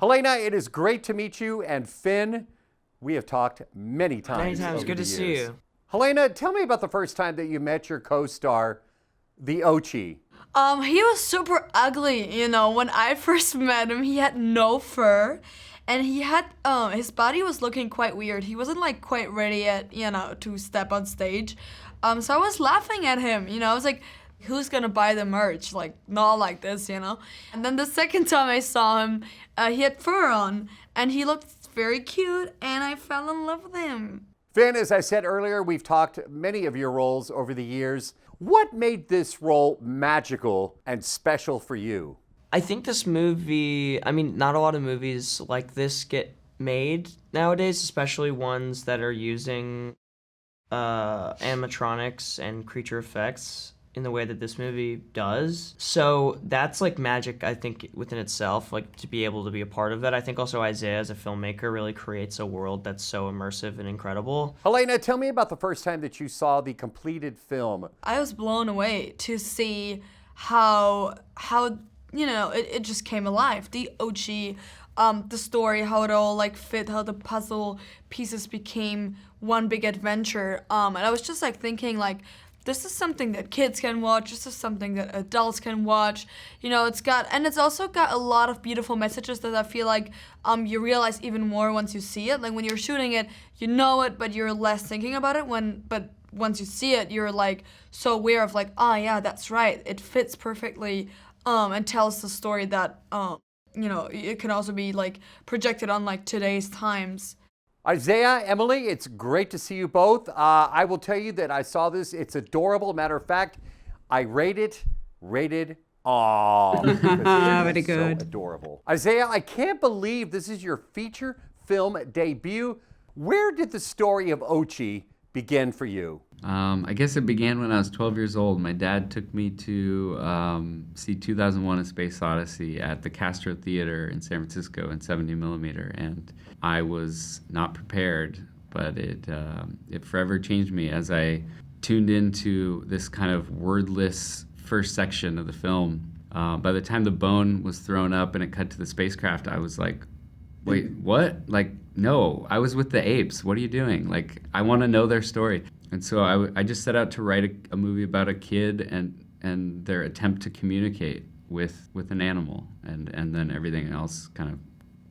Helena, it is great to meet you. And Finn, we have talked many times. Many times. Good to see you. Helena, tell me about the first time that you met your co-star, the Ochi. He was super ugly, you know. When I first met him, he had no fur. And he had, his body was looking quite weird. He wasn't, like, quite ready yet, you know, to step on stage. So I was laughing at him, you know. I was like, who's gonna buy the merch? Like, not like this, you know. And then the second time I saw him, he had fur on. And he looked very cute, and I fell in love with him. Finn, as I said earlier, we've talked many of your roles over the years. What made this role magical and special for you? I think this movie, I mean, not a lot of movies like this get made nowadays, especially ones that are using animatronics and creature effects in the way that this movie does. So that's like magic, I think, within itself, like to be able to be a part of that. I think also Isaiah as a filmmaker really creates a world that's so immersive and incredible. Helena, tell me about the first time that you saw the completed film. I was blown away to see how you know, it just came alive. The Ochi, the story, how it all like fit, how the puzzle pieces became one big adventure. And I was just like thinking like, this is something that kids can watch. This is something that adults can watch. You know, it's also got a lot of beautiful messages that I feel like you realize even more once you see it. Like when you're shooting it, you know it, but you're less thinking about it. But once you see it, you're like so aware of like, oh yeah, that's right. It fits perfectly. And tells the story that, you know, it can also be, like, projected on, like, today's times. Isaiah, Emily, it's great to see you both. I will tell you that I saw this. It's adorable. Matter of fact, I rated, aw. Very good. So adorable. Isaiah, I can't believe this is your feature film debut. Where did the story of Ochi begin for you? I guess it began when I was 12 years old. My dad took me to see 2001: A Space Odyssey at the Castro Theater in San Francisco in 70mm, and I was not prepared, but it forever changed me as I tuned into this kind of wordless first section of the film. By the time the bone was thrown up and it cut to the spacecraft, I was like, wait, what? Like, no, I was with the apes. What are you doing? Like, I want to know their story. And so I just set out to write a movie about a kid and their attempt to communicate with an animal. And then everything else kind of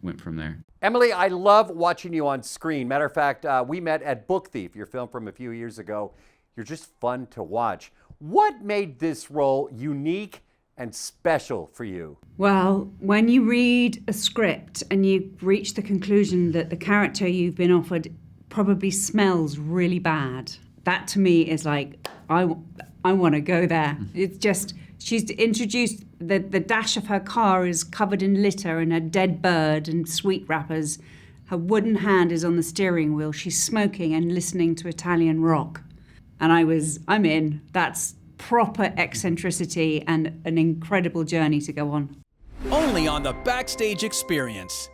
went from there. Emily, I love watching you on screen. Matter of fact, we met at Book Thief, your film from a few years ago. You're just fun to watch. What made this role unique and special for you? Well, when you read a script and you reach the conclusion that the character you've been offered probably smells really bad, that to me is like, I want to go there. It's just, she's introduced, the dash of her car is covered in litter and a dead bird and sweet wrappers. Her wooden hand is on the steering wheel. She's smoking and listening to Italian rock. And I'm in. That's proper eccentricity and an incredible journey to go on. Only on the Backstage Experience.